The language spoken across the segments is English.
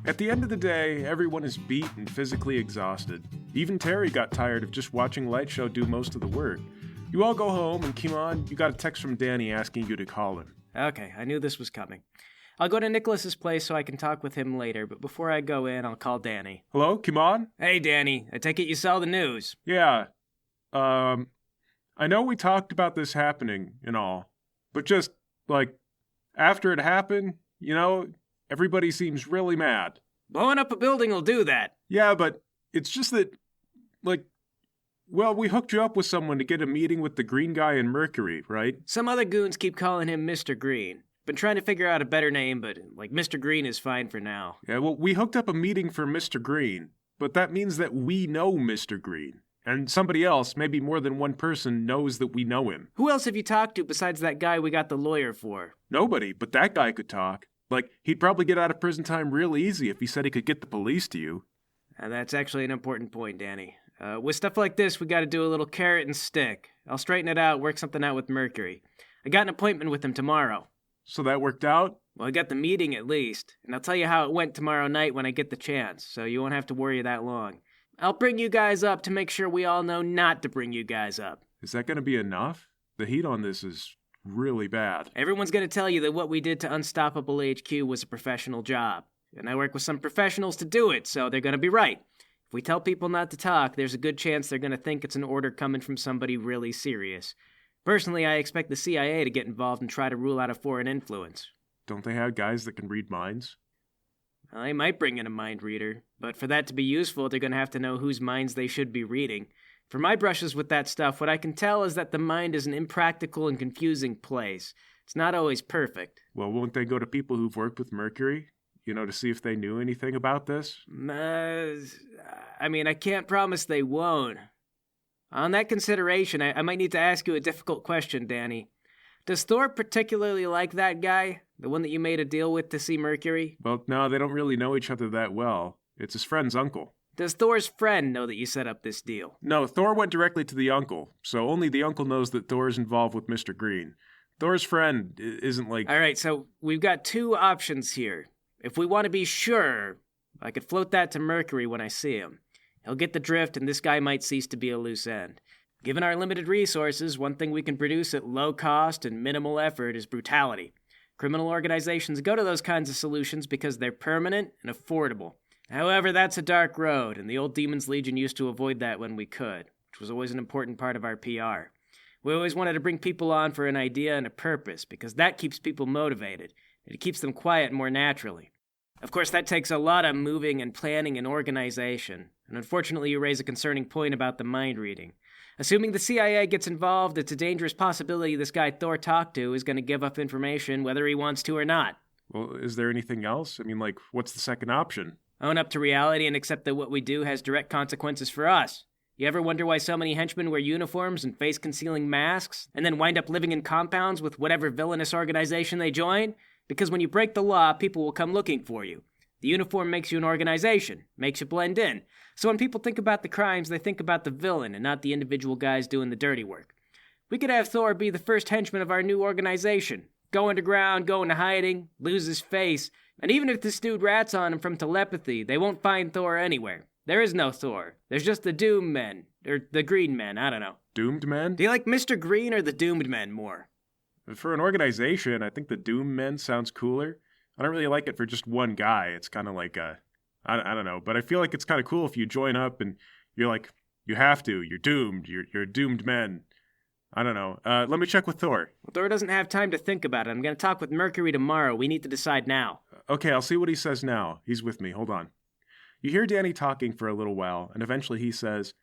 At the end of the day, everyone is beat and physically exhausted. Even Terry got tired of just watching Lightshow do most of the work. You all go home, and Kimon, you got a text from Danny asking you to call him. Okay, I knew this was coming. I'll go to Nicholas's place so I can talk with him later, but before I go in, I'll call Danny. Hello, Kimon? Hey, Danny. I take it you saw the news. Yeah. I know we talked about this happening and all, but just, after it happened, everybody seems really mad. Blowing up a building will do that. Yeah, but it's just that, we hooked you up with someone to get a meeting with the green guy in Mercury, right? Some other goons keep calling him Mr. Green. Been trying to figure out a better name, but, Mr. Green is fine for now. Yeah, well, we hooked up a meeting for Mr. Green, but that means that we know Mr. Green. And somebody else, maybe more than one person, knows that we know him. Who else have you talked to besides that guy we got the lawyer for? Nobody, but that guy could talk. He'd probably get out of prison time real easy if he said he could get the police to you. And that's actually an important point, Danny. With stuff like this, we gotta do a little carrot and stick. I'll straighten it out, work something out with Mercury. I got an appointment with him tomorrow. So that worked out? Well, I got the meeting at least, and I'll tell you how it went tomorrow night when I get the chance, so you won't have to worry that long. I'll bring you guys up to make sure we all know not to bring you guys up. Is that gonna be enough? The heat on this is really bad. Everyone's gonna tell you that what we did to Unstoppable HQ was a professional job. And I work with some professionals to do it, so they're gonna be right. If we tell people not to talk, there's a good chance they're gonna think it's an order coming from somebody really serious. Personally, I expect the CIA to get involved and try to rule out a foreign influence. Don't they have guys that can read minds? Well, they might bring in a mind reader, but for that to be useful, they're gonna have to know whose minds they should be reading. For my brushes with that stuff, what I can tell is that the mind is an impractical and confusing place. It's not always perfect. Well, won't they go to people who've worked with Mercury? To see if they knew anything about this? I can't promise they won't. On that consideration, I might need to ask you a difficult question, Danny. Does Thor particularly like that guy? The one that you made a deal with to see Mercury? Well, no, they don't really know each other that well. It's his friend's uncle. Does Thor's friend know that you set up this deal? No, Thor went directly to the uncle, so only the uncle knows that Thor is involved with Mr. Green. Thor's friend isn't All right, so we've got two options here. If we want to be sure, I could float that to Mercury when I see him. He'll get the drift, and this guy might cease to be a loose end. Given our limited resources, one thing we can produce at low cost and minimal effort is brutality. Criminal organizations go to those kinds of solutions because they're permanent and affordable. However, that's a dark road, and the old Demons Legion used to avoid that when we could, which was always an important part of our PR. We always wanted to bring people on for an idea and a purpose, because that keeps people motivated, and it keeps them quiet more naturally. Of course, that takes a lot of moving and planning and organization, and unfortunately you raise a concerning point about the mind reading. Assuming the CIA gets involved, it's a dangerous possibility this guy Thor talked to is going to give up information whether he wants to or not. Well, is there anything else? What's the second option? Own up to reality and accept that what we do has direct consequences for us. You ever wonder why so many henchmen wear uniforms and face-concealing masks, and then wind up living in compounds with whatever villainous organization they join? Because when you break the law, people will come looking for you. The uniform makes you an organization, makes you blend in. So when people think about the crimes, they think about the villain and not the individual guys doing the dirty work. We could have Thor be the first henchman of our new organization. Go underground, go into hiding, lose his face, and even if this dude rats on him from telepathy, they won't find Thor anywhere. There is no Thor. There's just the Doom Men, or the Green Men, I don't know. Doomed Men? Do you like Mr. Green or the Doomed Men more? For an organization, I think the Doom Men sounds cooler. I don't really like it for just one guy. It's kind of like I don't know, but I feel like it's kind of cool if you join up and you're like, you have to, you're doomed, you're doomed men. I don't know. Let me check with Thor. Well, Thor doesn't have time to think about it. I'm going to talk with Mercury tomorrow. We need to decide now. Okay, I'll see what he says now. He's with me. Hold on. You hear Danny talking for a little while, and eventually he says,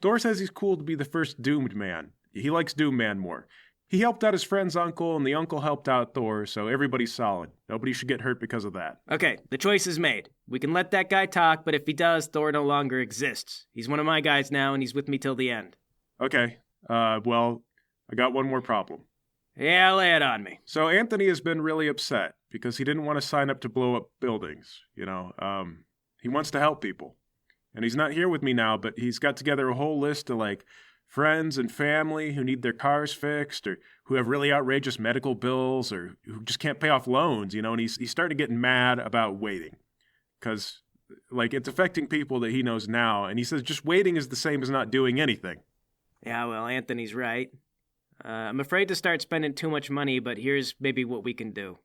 Thor says he's cool to be the first doomed man. He likes Doom Man more. He helped out his friend's uncle, and the uncle helped out Thor, so everybody's solid. Nobody should get hurt because of that. Okay, the choice is made. We can let that guy talk, but if he does, Thor no longer exists. He's one of my guys now, and he's with me till the end. Okay, well, I got one more problem. Yeah, lay it on me. So Anthony has been really upset because he didn't want to sign up to blow up buildings, He wants to help people. And he's not here with me now, but he's got together a whole list of, friends and family who need their cars fixed or who have really outrageous medical bills or who just can't pay off loans, and he's starting to get mad about waiting. because, like, it's affecting people that he knows now, and he says just waiting is the same as not doing anything. Yeah, well, Anthony's right. I'm afraid to start spending too much money, but here's maybe what we can do.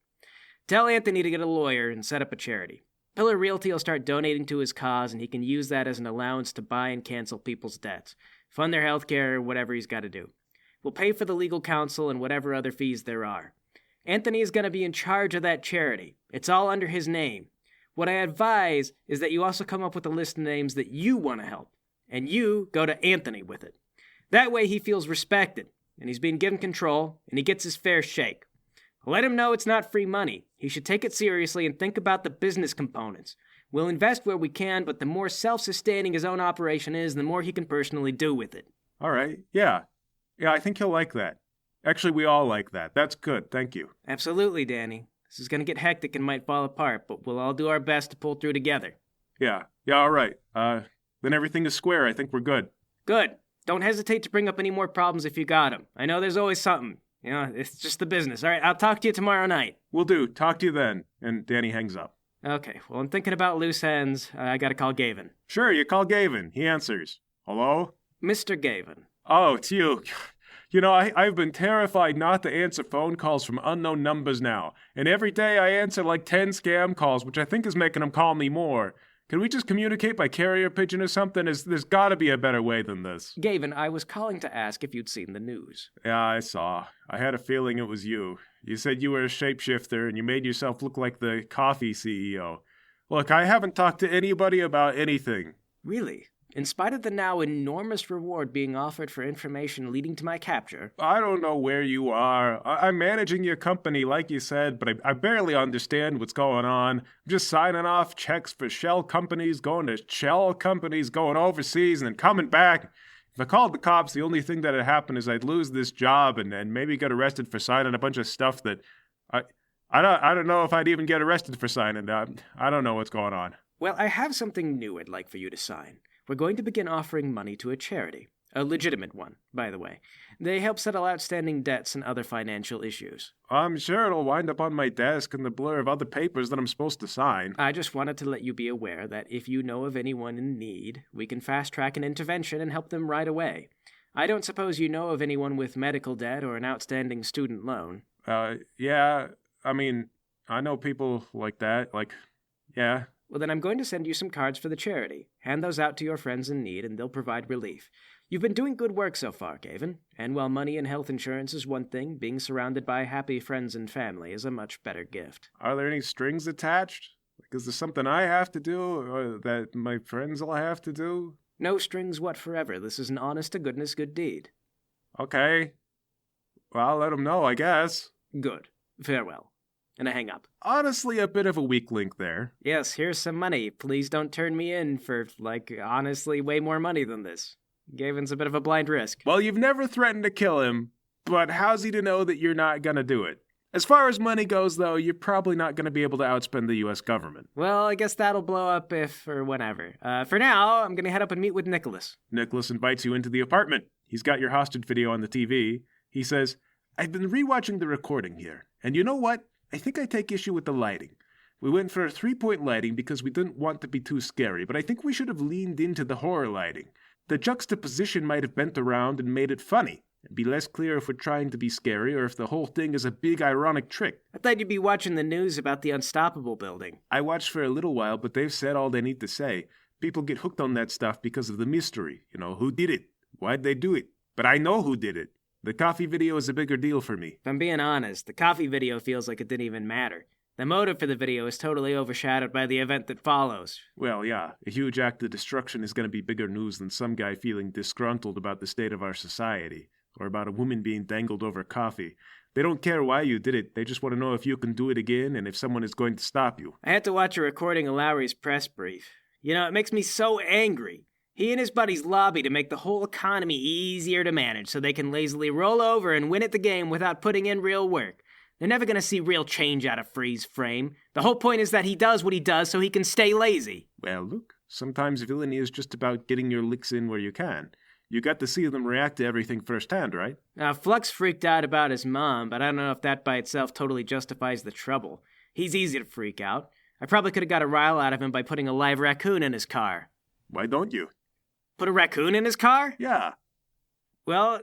Tell Anthony to get a lawyer and set up a charity. Pillar Realty will start donating to his cause, and he can use that as an allowance to buy and cancel people's debts, fund their health care, or whatever he's got to do. We'll pay for the legal counsel and whatever other fees there are. Anthony is going to be in charge of that charity. It's all under his name. What I advise is that you also come up with a list of names that you want to help, and you go to Anthony with it. That way he feels respected, and he's being given control, and he gets his fair shake. Let him know it's not free money. He should take it seriously and think about the business components. We'll invest where we can, but the more self-sustaining his own operation is, the more he can personally do with it. All right, yeah. Yeah, I think he'll like that. Actually, we all like that. That's good, thank you. Absolutely, Danny. This is going to get hectic and might fall apart, but we'll all do our best to pull through together. Yeah, all right. Then everything is square. I think we're good. Good. Don't hesitate to bring up any more problems if you got them. I know there's always something. You know, it's just the business. All right, I'll talk to you tomorrow night. Will do. Talk to you then. And Danny hangs up. Okay, well, I'm thinking about loose ends. I gotta call Gavin. Sure, you call Gavin. He answers. Hello? Mr. Gavin. Oh, it's you. You know, I've been terrified not to answer phone calls from unknown numbers now. And every day I answer like 10 scam calls, which I think is making them call me more. Can we just communicate by carrier pigeon or something? There's gotta be a better way than this. Gavin, I was calling to ask if you'd seen the news. Yeah, I saw. I had a feeling it was you. You said you were a shapeshifter and you made yourself look like the coffee CEO. Look, I haven't talked to anybody about anything. Really? In spite of the now enormous reward being offered for information leading to my capture? I don't know where you are. I'm managing your company, like you said, but I barely understand what's going on. I'm just signing off checks for shell companies, going to shell companies, going overseas, and then coming back. If I called the cops, the only thing that'd happen is I'd lose this job and maybe get arrested for signing a bunch of stuff that... I don't know if I'd even get arrested for signing that. I don't know what's going on. Well, I have something new I'd like for you to sign. We're going to begin offering money to a charity. A legitimate one, by the way. They help settle outstanding debts and other financial issues. I'm sure it'll wind up on my desk in the blur of other papers that I'm supposed to sign. I just wanted to let you be aware that if you know of anyone in need, we can fast-track an intervention and help them right away. I don't suppose you know of anyone with medical debt or an outstanding student loan. Yeah, I mean, I know people like that, yeah. Well, then I'm going to send you some cards for the charity. Hand those out to your friends in need, and they'll provide relief. You've been doing good work so far, Gavin. And while money and health insurance is one thing, being surrounded by happy friends and family is a much better gift. Are there any strings attached? Is there something I have to do, or that my friends will have to do? No strings whatsoever. This is an honest-to-goodness good deed. Okay. Well, I'll let them know, I guess. Good. Farewell. And I hang up. Honestly, a bit of a weak link there. Yes, here's some money. Please don't turn me in for, honestly, way more money than this. Gavin's a bit of a blind risk. Well, you've never threatened to kill him, but how's he to know that you're not gonna do it? As far as money goes, though, you're probably not gonna be able to outspend the U.S. government. Well, I guess that'll blow up if or whenever. For now, I'm gonna head up and meet with Nicholas. Nicholas invites you into the apartment. He's got your hostage video on the TV. He says, I've been rewatching the recording here, and you know what? I think I take issue with the lighting. We went for a 3-point lighting because we didn't want to be too scary, but I think we should have leaned into the horror lighting. The juxtaposition might have bent around and made it funny. It'd be less clear if we're trying to be scary or if the whole thing is a big ironic trick. I thought you'd be watching the news about the Unstoppable building. I watched for a little while, but they've said all they need to say. People get hooked on that stuff because of the mystery. You know, who did it? Why'd they do it? But I know who did it. The coffee video is a bigger deal for me. If I'm being honest, the coffee video feels like it didn't even matter. The motive for the video is totally overshadowed by the event that follows. Well, yeah, a huge act of destruction is going to be bigger news than some guy feeling disgruntled about the state of our society, or about a woman being dangled over coffee. They don't care why you did it, they just want to know if you can do it again and if someone is going to stop you. I had to watch a recording of Lowry's press brief. You know, it makes me so angry. He and his buddies lobby to make the whole economy easier to manage so they can lazily roll over and win at the game without putting in real work. They're never going to see real change out of Free's frame. The whole point is that he does what he does so he can stay lazy. Well, look, sometimes villainy is just about getting your licks in where you can. You got to see them react to everything firsthand, right? Flux freaked out about his mom, but I don't know if that by itself totally justifies the trouble. He's easy to freak out. I probably could have got a rile out of him by putting a live raccoon in his car. Why don't you? Put a raccoon in his car? Yeah. Well,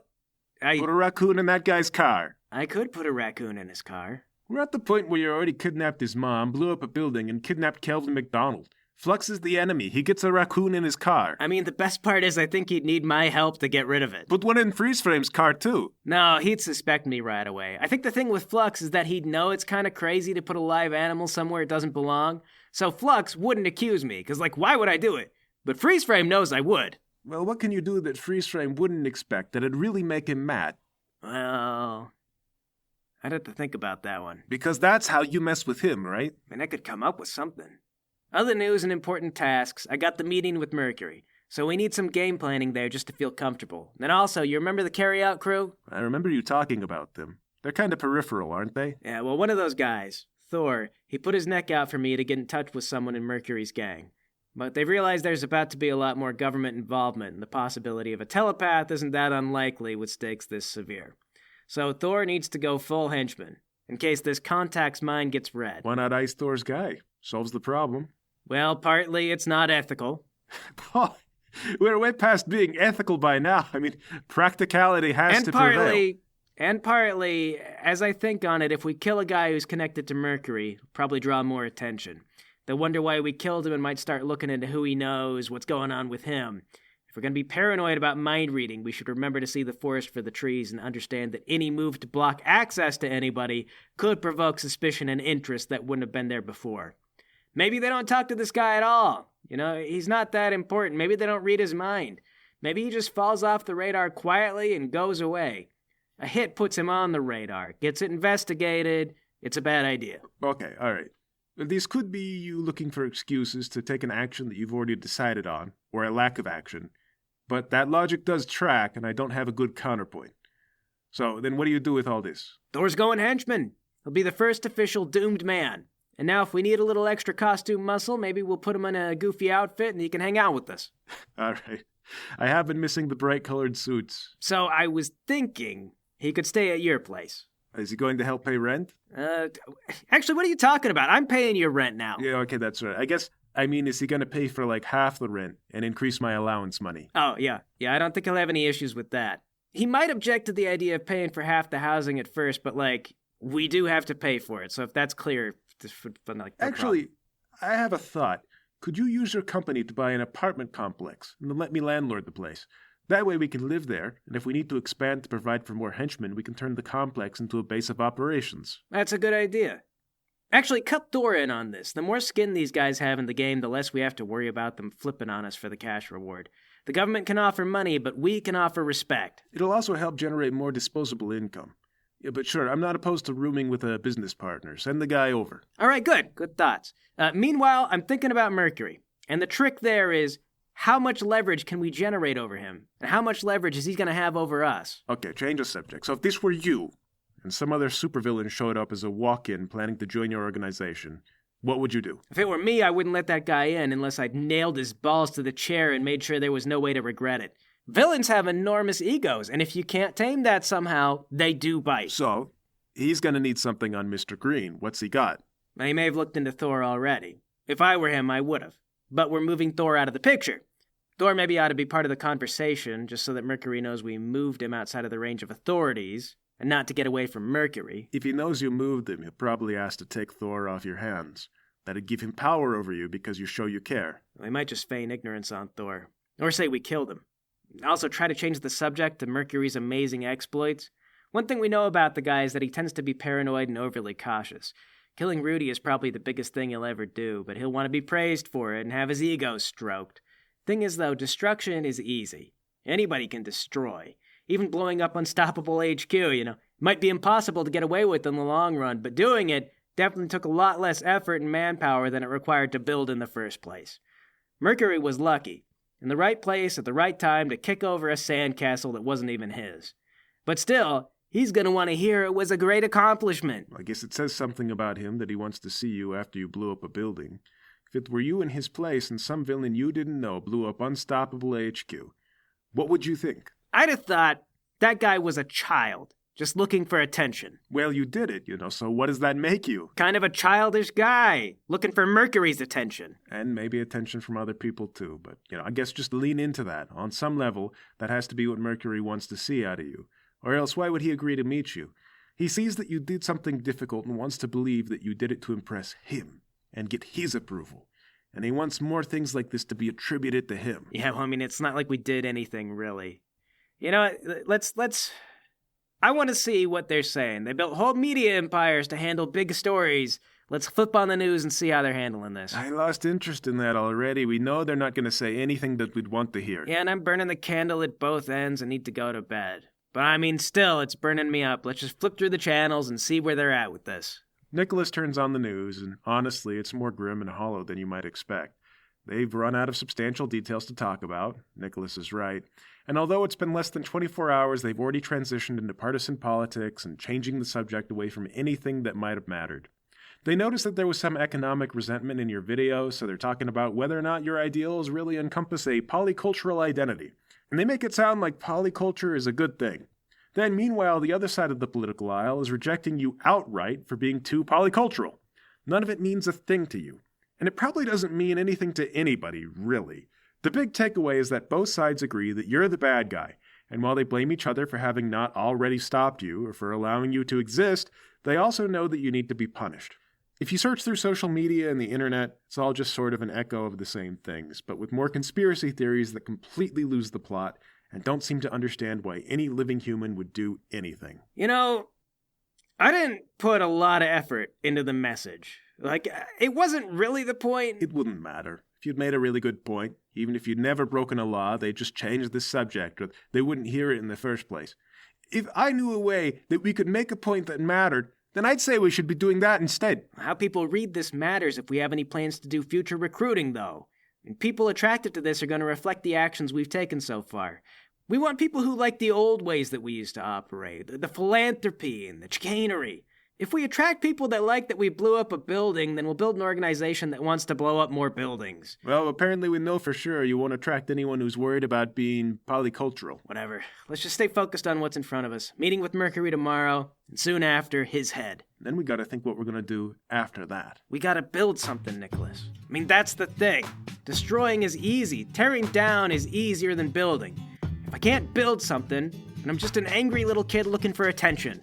Put a raccoon in that guy's car. I could put a raccoon in his car. We're at the point where you already kidnapped his mom, blew up a building, and kidnapped Kelvin McDonald. Flux is the enemy. He gets a raccoon in his car. I mean, the best part is I think he'd need my help to get rid of it. Put one in Freeze Frame's car, too. No, he'd suspect me right away. I think the thing with Flux is that he'd know it's kind of crazy to put a live animal somewhere it doesn't belong. So Flux wouldn't accuse me, because, why would I do it? But Freeze Frame knows I would. Well, what can you do that Freeze Frame wouldn't expect that'd really make him mad? Well, I'd have to think about that one. Because that's how you mess with him, right? I mean, I could come up with something. Other news and important tasks, I got the meeting with Mercury, so we need some game planning there just to feel comfortable. And also, you remember the carry-out crew? I remember you talking about them. They're kind of peripheral, aren't they? Yeah, well, one of those guys, Thor, he put his neck out for me to get in touch with someone in Mercury's gang. But they realized there's about to be a lot more government involvement, and the possibility of a telepath isn't that unlikely with stakes this severe. So Thor needs to go full henchman, in case this contact's mind gets read. Why not ice Thor's guy? Solves the problem. Well, partly it's not ethical. Paul, we're way past being ethical by now. I mean, practicality has to prevail. And partly, as I think on it, if we kill a guy who's connected to Mercury, it'll probably draw more attention. They'll wonder why we killed him and might start looking into who he knows, what's going on with him. If we're going to be paranoid about mind reading, we should remember to see the forest for the trees and understand that any move to block access to anybody could provoke suspicion and interest that wouldn't have been there before. Maybe they don't talk to this guy at all. He's not that important. Maybe they don't read his mind. Maybe he just falls off the radar quietly and goes away. A hit puts him on the radar, gets it investigated. It's a bad idea. Okay, all right. These could be you looking for excuses to take an action that you've already decided on, or a lack of action. But that logic does track, and I don't have a good counterpoint. So, then what do you do with all this? Thor's going henchman. He'll be the first official doomed man. And now if we need a little extra costume muscle, maybe we'll put him in a goofy outfit and he can hang out with us. All right. I have been missing the bright-colored suits. So I was thinking he could stay at your place. Is he going to help pay rent? Actually, what are you talking about? I'm paying your rent now. Yeah, okay, that's right. Is he going to pay for half the rent and increase my allowance money? Oh, yeah. Yeah, I don't think he'll have any issues with that. He might object to the idea of paying for half the housing at first, but, we do have to pay for it. So if that's clear, Actually, I have a thought. Could you use your company to buy an apartment complex and then let me landlord the place? That way we can live there, and if we need to expand to provide for more henchmen, we can turn the complex into a base of operations. That's a good idea. Actually, cut Thor in on this. The more skin these guys have in the game, the less we have to worry about them flipping on us for the cash reward. The government can offer money, but we can offer respect. It'll also help generate more disposable income. Yeah, but sure, I'm not opposed to rooming with a business partner. Send the guy over. All right, good. Good thoughts. Meanwhile, I'm thinking about Mercury. And the trick there is, how much leverage can we generate over him? And how much leverage is he going to have over us? Okay, change the subject. So if this were you, and some other supervillain showed up as a walk-in planning to join your organization, what would you do? If it were me, I wouldn't let that guy in unless I'd nailed his balls to the chair and made sure there was no way to regret it. Villains have enormous egos, and if you can't tame that somehow, they do bite. So, he's going to need something on Mr. Green. What's he got? He may have looked into Thor already. If I were him, I would have. But we're moving Thor out of the picture. Thor maybe ought to be part of the conversation, just so that Mercury knows we moved him outside of the range of authorities, and not to get away from Mercury. If he knows you moved him, he'll probably ask to take Thor off your hands. That'd give him power over you because you show you care. We might just feign ignorance on Thor. Or say we killed him. Also try to change the subject to Mercury's amazing exploits. One thing we know about the guy is that he tends to be paranoid and overly cautious. Killing Rudy is probably the biggest thing he'll ever do, but he'll want to be praised for it and have his ego stroked. Thing is, though, destruction is easy. Anybody can destroy. Even blowing up Unstoppable HQ, might be impossible to get away with in the long run, but doing it definitely took a lot less effort and manpower than it required to build in the first place. Mercury was lucky. In the right place at the right time to kick over a sandcastle that wasn't even his. But still, he's going to want to hear it was a great accomplishment. I guess it says something about him that he wants to see you after you blew up a building. If it were you in his place and some villain you didn't know blew up Unstoppable HQ, what would you think? I'd have thought that guy was a child, just looking for attention. Well, you did it, so what does that make you? Kind of a childish guy, looking for Mercury's attention. And maybe attention from other people too, but, I guess just lean into that. On some level, that has to be what Mercury wants to see out of you. Or else why would he agree to meet you? He sees that you did something difficult and wants to believe that you did it to impress him and get his approval. And he wants more things like this to be attributed to him. Yeah, well, it's not like we did anything, really. Let's... I want to see what they're saying. They built whole media empires to handle big stories. Let's flip on the news and see how they're handling this. I lost interest in that already. We know they're not going to say anything that we'd want to hear. Yeah, and I'm burning the candle at both ends and need to go to bed. But still, it's burning me up. Let's just flip through the channels and see where they're at with this. Nicholas turns on the news, and honestly, it's more grim and hollow than you might expect. They've run out of substantial details to talk about. Nicholas is right. And although it's been less than 24 hours, they've already transitioned into partisan politics and changing the subject away from anything that might have mattered. They noticed that there was some economic resentment in your video, so they're talking about whether or not your ideals really encompass a polycultural identity. And they make it sound like polyculture is a good thing. Then, meanwhile, the other side of the political aisle is rejecting you outright for being too polycultural. None of it means a thing to you. And it probably doesn't mean anything to anybody, really. The big takeaway is that both sides agree that you're the bad guy, and while they blame each other for having not already stopped you or for allowing you to exist, they also know that you need to be punished. If you search through social media and the internet, it's all just sort of an echo of the same things, but with more conspiracy theories that completely lose the plot and don't seem to understand why any living human would do anything. I didn't put a lot of effort into the message. It wasn't really the point. It wouldn't matter. If you'd made a really good point, even if you'd never broken a law, they'd just change the subject, or they wouldn't hear it in the first place. If I knew a way that we could make a point that mattered, then I'd say we should be doing that instead. How people read this matters if we have any plans to do future recruiting, though. And people attracted to this are going to reflect the actions we've taken so far. We want people who like the old ways that we used to operate, the philanthropy and the chicanery. If we attract people that like that we blew up a building, then we'll build an organization that wants to blow up more buildings. Well, apparently we know for sure you won't attract anyone who's worried about being polycultural. Whatever. Let's just stay focused on what's in front of us. Meeting with Mercury tomorrow, and soon after, his head. Then we gotta think what we're gonna do after that. We gotta build something, Nicholas. That's the thing. Destroying is easy. Tearing down is easier than building. If I can't build something, then I'm just an angry little kid looking for attention.